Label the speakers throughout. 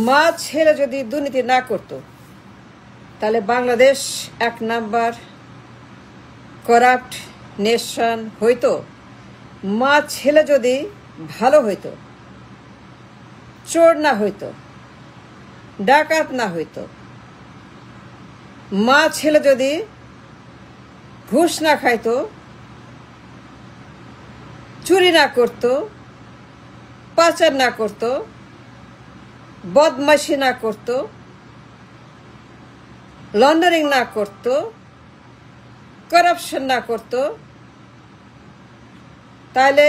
Speaker 1: মাছ ছেড়ে যদি দুর্নীতি না করত তাহলে বাংলাদেশ 1 নাম্বার করাপ্ট নেশন হইতো। মাছ ছেলে যদি ভালো হইতো, চোর না হইতো, ডাকাত না হইতো, মা ছেলে যদি ঘুষ না খাইতো, চুরি না করতো, পাচার না করতো, বদমাশি না করতো, লন্ডারিং না করতো, করাপশন না করতো, তাহলে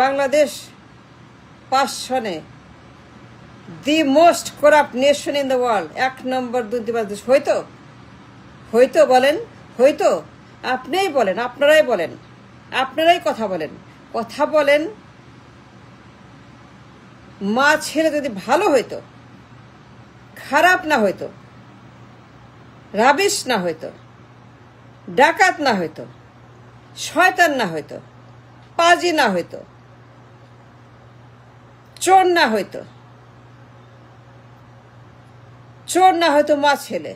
Speaker 1: বাংলাদেশ 5 সনে the most corrupt nation in the world 1 নম্বর দুর্নীতিবাজ দেশ হইতো? হইতো বলেন? হইতো? আপনিই বলেন, আপনারাই বলেন, আপনারাই কথা বলেন। মা ছেলে যদি ভালো হইতো, খারাপ না হইতো, রাবিশ না হইতো, ডাকাত না হইতো, শয়তান না হইতো, পাজি না হইতো, চোর না হইতো মা ছেলে,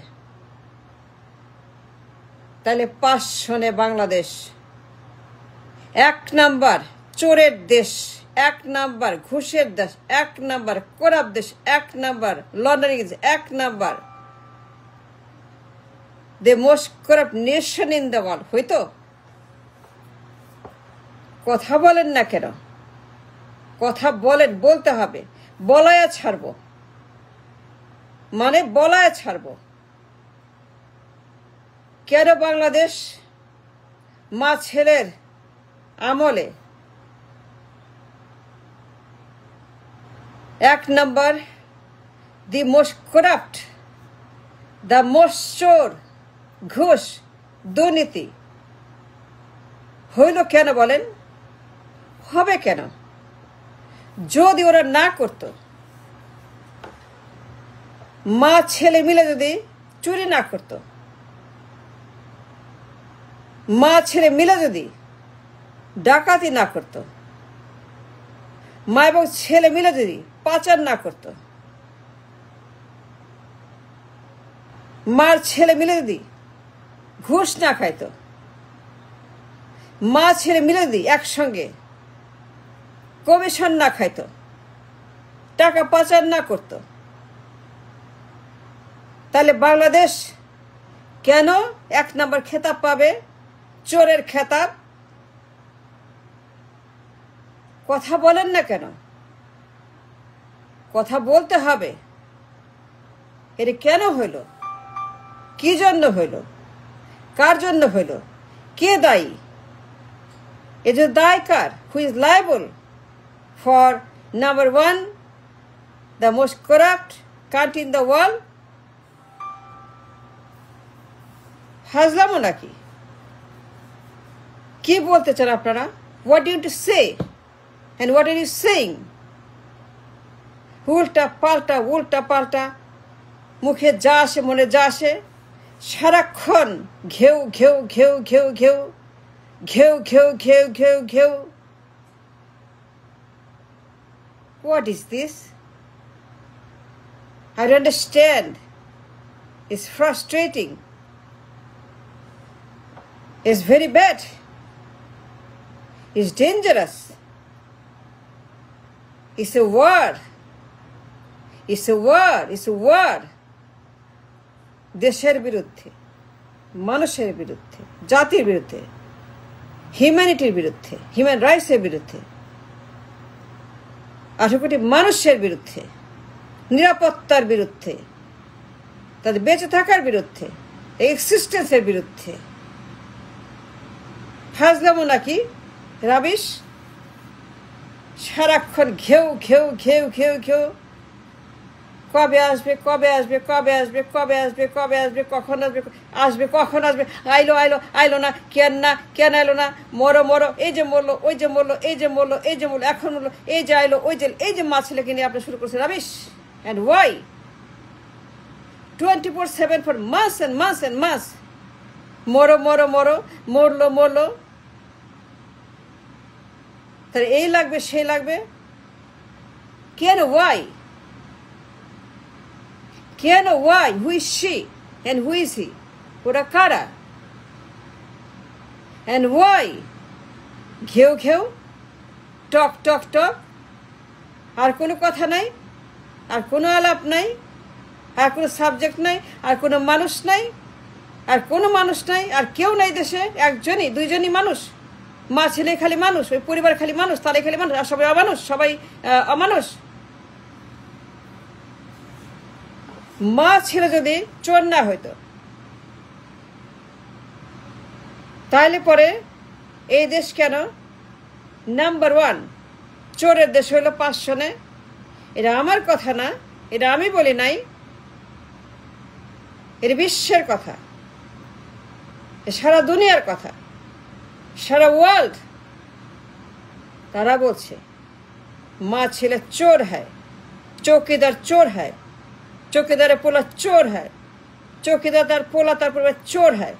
Speaker 1: তাহলে 5 সনে বাংলাদেশ 1 নাম্বার চোরের দেশ, 1 নাম্বার ঘুষের দেশ, 1 নাম্বার করাপ্ট দেশ, 1 number laundering, 1 number the most corrupt nation in the world হইতো? কথা বলেন না কেন? কথা বলেন, বলতে হবে। বলায়া ছাড়বো, মানে বলায়া ছাড়বো। কেন বাংলাদেশ মা ছেলের আমলে 1 number the most corrupt, the most চোর, ঘুষ, দুর্নীতি হইল কেন বলেন? হবে কেন? যদি ওরা না করতো, মা ছেলে মিলে যদি চুরি না করতো, মা ছেলে মিলে যদি ডাকাতি না করতো, মা এবং ছেলে মিলে যদি পাচার না করতো, মার ছেলে মিলে যদি ঘুষ না খাইতো, মা ছেলে মিলে যদি একসঙ্গে কমিশন না খাইতো, টাকা পাচার না করতো, তাহলে বাংলাদেশ কেন 1 নাম্বার খেতাব পাবে? চোরের খেতাব। কথা বলেন না কেন? কথা বলতে হবে। এটা কেন হইল? কি জন্য হইল? কার জন্য হইল? কে দায়ী? এ যে দায় কার? Who is liable for number 1 the most corrupt country in the world? হাজলামো নাকি? কি বলতে চান আপনারা? What you to say and what are you saying? উল্টা পাল্টা মুখে যা আসে, মনে যা আসে, সারাক্ষণ ঘেউ ঘেউ ঘেউ ঘেউ ঘেউ ঘেউ ঘেউ ঘেউ ঘেউ ঘেউ। What is this? I don't understand. It's frustrating. It's very bad. It's dangerous. It's a war. It's a war. It's a war. দেশের বিরুদ্ধে, মানুষের বিরুদ্ধে, জাতির বিরুদ্ধে, হিউম্যানিটির বিরুদ্ধে, হিউম্যান রাইটসের বিরুদ্ধে, 18 কোটি মানুষের বিরুদ্ধে, নিরাপত্তার বিরুদ্ধে, তাদের বেঁচে থাকার বিরুদ্ধে, এক্সিস্টেন্সের বিরুদ্ধে। ফাজলামো নাকি? রাবিশ? সারাক্ষণ ঘেউ ঘেউ ঘেউ ঘেউ ঘেউ। কবে আসবে, কবে আসবে, কবে আসবে, কবে আসবে, কবে আসবে, কখন আসবে, আসবে কখন আসবে, আইলো না, কেন আইলো না, মরো, এই যে মরলো, ওই যে মরলো, এই যে মরলো, এখন মরলো, এই যে আইলো, এই যে মা ছেলেকে নিয়ে আপনি শুরু করছেন রাবিশ। And why? 24/7 ফর মাস অ্যান্ড মাস অ্যান্ড মাস। মরলো। তাহলে এই লাগবে, সেই লাগবে, কেন? ওয়াই? কেন? Why? Who is she and who is he? ওরা কারা? অ্যান্ড ওয়াই ঘেউ ঘেউ, টক টক টক, আর কোনো কথা নাই, আর কোনো আলাপ নাই, আর কোনো সাবজেক্ট নাই, আর কোনো মানুষ নাই, আর কোনো মানুষ নাই, আর কেউ নাই দেশে। একজনই, দুইজনই মানুষ, মা ছেলে খালি মানুষ, ওই পরিবার খালি মানুষ, তারাই খালি মানুষ, আর সবাই অমানুষ, সবাই অমানুষ। মা ছেলে যদি চোর না হইতো তাহলে পরে এই দেশ কেন নাম্বার 1 চোরের দেশ হইল 5 সনে? এটা আমার কথা না, এটা আমি বলি নাই, এটা বিশ্বের কথা, সারা দুনিয়ার কথা, সারা ওয়ার্ল্ড তারা বলছে মা ছেলে চোর হ্যায়, চৌকিদার চোর হ্যায়, চৌকিদারের পোলা চোর হ্যায়, চৌকিদার তার পোলা তার পরিবার চোর হ্যায়,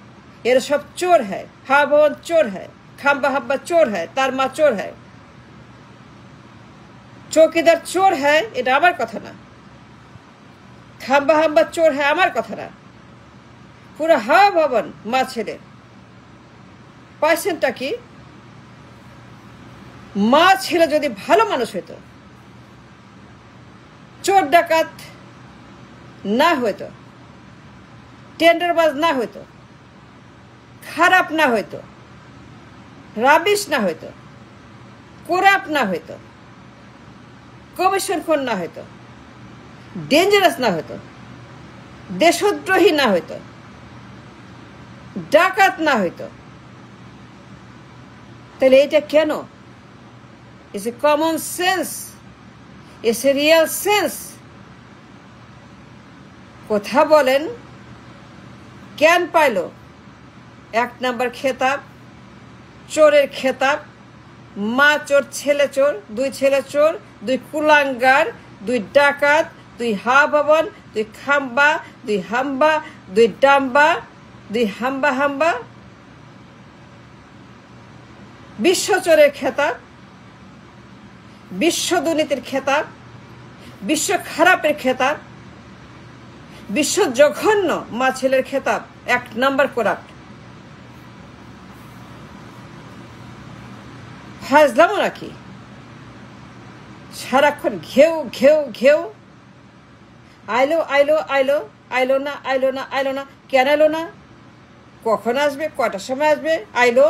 Speaker 1: এরা সব চোর হ্যায়, হাওয়া ভবন চোর হ্যায়, খাম্বা হাব্বা চোর হ্যায়, তার মা চোর হ্যায়। চৌকিদার চোর হ্যায় এটা আমার কথা না, খাম্বা হাম্বা চোর হ্যায় আমার কথা না, পুরো হাওয়া ভবন মা ছেলে। পার্সেন্টটা কি? মা ছেলে যদি ভালো মানুষ হইতো, চোর ডাকাত না হইতো, টেন্ডারবাজ না হইতো, খারাপ না হইতো, রাবিশ না হইতো, কোরাপ না হইতো, কমিশনখোর না হইতো, ডেঞ্জারাস না হইতো, দেশদ্রোহী না হইতো, ডাকাত না হইতো, তাহলে এটা কেন? It's a common sense, it's a real sense. কথা বলেন কেন পাইল 1 নাম্বার খেতাব, চোরের খেতাব? মা চোর, ছেলে চোর, 2 ছেলে চোর, 2 কুলাঙ্গার, 2 ডাকাত, 2 হাওয়া ভবন, 2 খাম্বা, 2 হাম্বা, 2 ডাম্বা, 2 হাম্বা হাম্বা। বিশ্ব চোরের খেতাব, বিশ্ব দুর্নীতির খেতাব, বিশ্ব খারাপের খেতাব, বিশ্ব জঘন্য মা ছেলের খেতাব, 1 নাম্বার করাপ্ট। ফাজলামো নাকি? সারাক্ষণ ঘেউ ঘেউ ঘেউ, আইলো আইলো আইলো, আইলো না আইলো না আইলো না, কেন আইলো না? কখন আসবে? কটার সময় আসবে? আইলো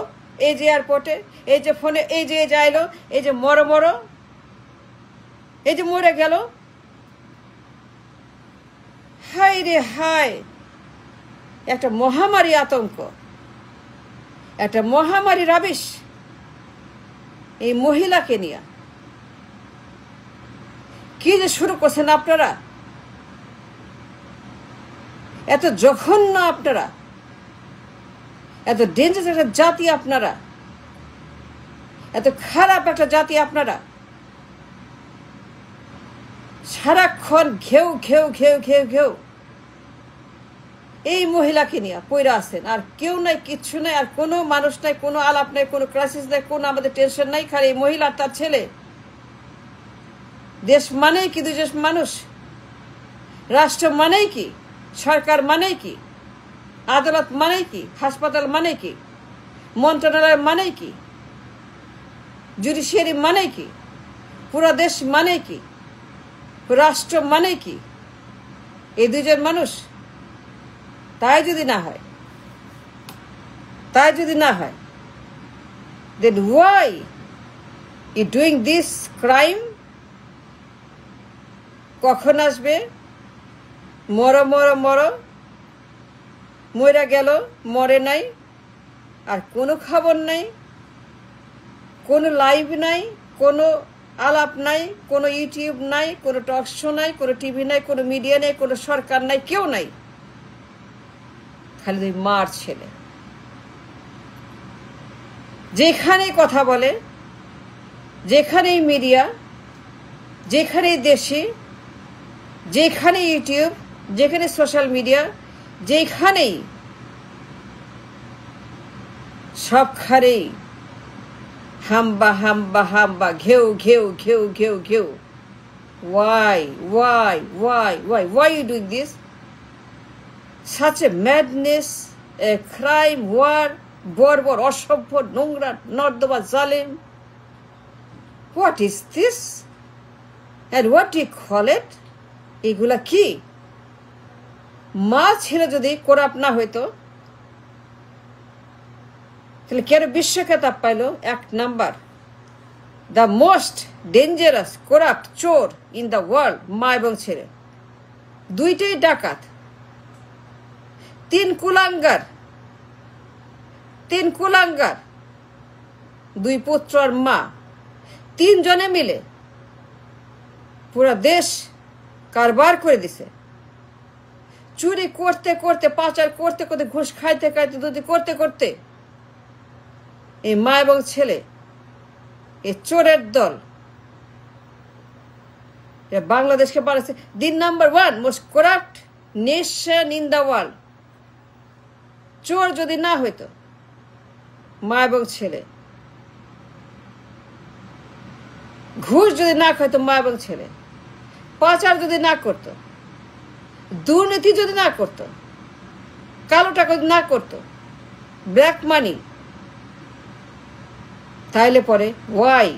Speaker 1: এই যে এয়ারপোর্টে, এই যে ফোনে, এই যে আইলো, এই যে মরো মরো, এই যে মরে গেল। হাই রে হাই, একটা মহামারী আতঙ্ক, একটা মহামারী রাবিশ এই মহিলাকে নিয়ে। কি যে শুরু করছেন আপনারা, এত জঘন্য আপনারা, এত ডেঞ্জারাস একটা জাতি আপনারা, এত খারাপ একটা জাতি আপনারা। সারাক্ষণ ঘেউ ঘেউ ঘেউ ঘেউ ঘেউ এই মহিলাকে নিয়ে পইরা আছেন, আর কেউ নাই, কিচ্ছু নাই, আর কোনো মানুষ নাই, কোনো আলাপ নাই, কোনো ক্রাইসিস নাই, কোনো আমাদের টেনশন নাই, খালি এই মহিলা আর তার ছেলে। দেশ মানেই কি 2 জন মানুষ? রাষ্ট্র মানেই কি? সরকার মানেই কি? আদালত মানেই কি? হাসপাতাল মানেই কি? মন্ত্রণালয় মানেই কি? জুডিশিয়ারি মানেই কি? পুরো দেশ মানেই কি? রাষ্ট্র মানেই কি? এই 2 জন মানুষ। তাই যদি না হয়, then why you doing this crime? কখন আসবে? মরো মরো মরো, মরে গেল, মরে নাই, আর কোনো খবর নাই, কোনো লাইভ নাই, কোনো আলাপ নাই, কোনো ইউটিউব নাই, কোনো টক শো নাই, কোনো টিভি নাই, কোনো মিডিয়া নেই, কোনো সরকার নাই, কেউ নাই, খালি 2 মার ছেলে। যেখানেই কথা বলে, যেখানেই মিডিয়া, যেখানেই দেশি, যেখানে ইউটিউব, যেখানে সোশ্যাল মিডিয়া, যেখানেই, সবখানেই হাম্বা হাম্বা হাম্বা, ঘেউ ঘেউ ঘেউ ঘেউ ঘেউ। Why you doing this? Such a madness, a crime, war, বর্বর, অসভ্য, নোংরা, নর্দমা, জালেম. What is this? And what do you call it? এগুলা কি? মা ছেলে যদি করাপ্ট না হইতো তাহলে কেন বিশ্ব খেতাব পাইল? 1 number, the most dangerous corrupt চোর ইন দ্য ওয়ার্ল্ড, মা এবং ছেলে দুইটাই ডাকাত, 3 কুলাঙ্গার, 2 পুত্র আর মা, 3 জনে মিলে পুরা দেশ কারবার করে দিছে। চুরি করতে করতে, পাচার করতে করতে, ঘুষ খাইতে খাইতে, দুটি করতে করতে এই মা এবং ছেলে, এই চোরের দল বাংলাদেশকে বানাচ্ছে the number 1 most corrupt nation in the world. চোর যদি না হইতো মা এবং ছেলে, ঘুষ যদি না খাইতো মা এবং ছেলে, পাচার যদি না করত, দুর্নীতি যদি না করত, কালো টাকা যদি না করত, ব্ল্যাক মানি, তাইলে পরে ওয়াই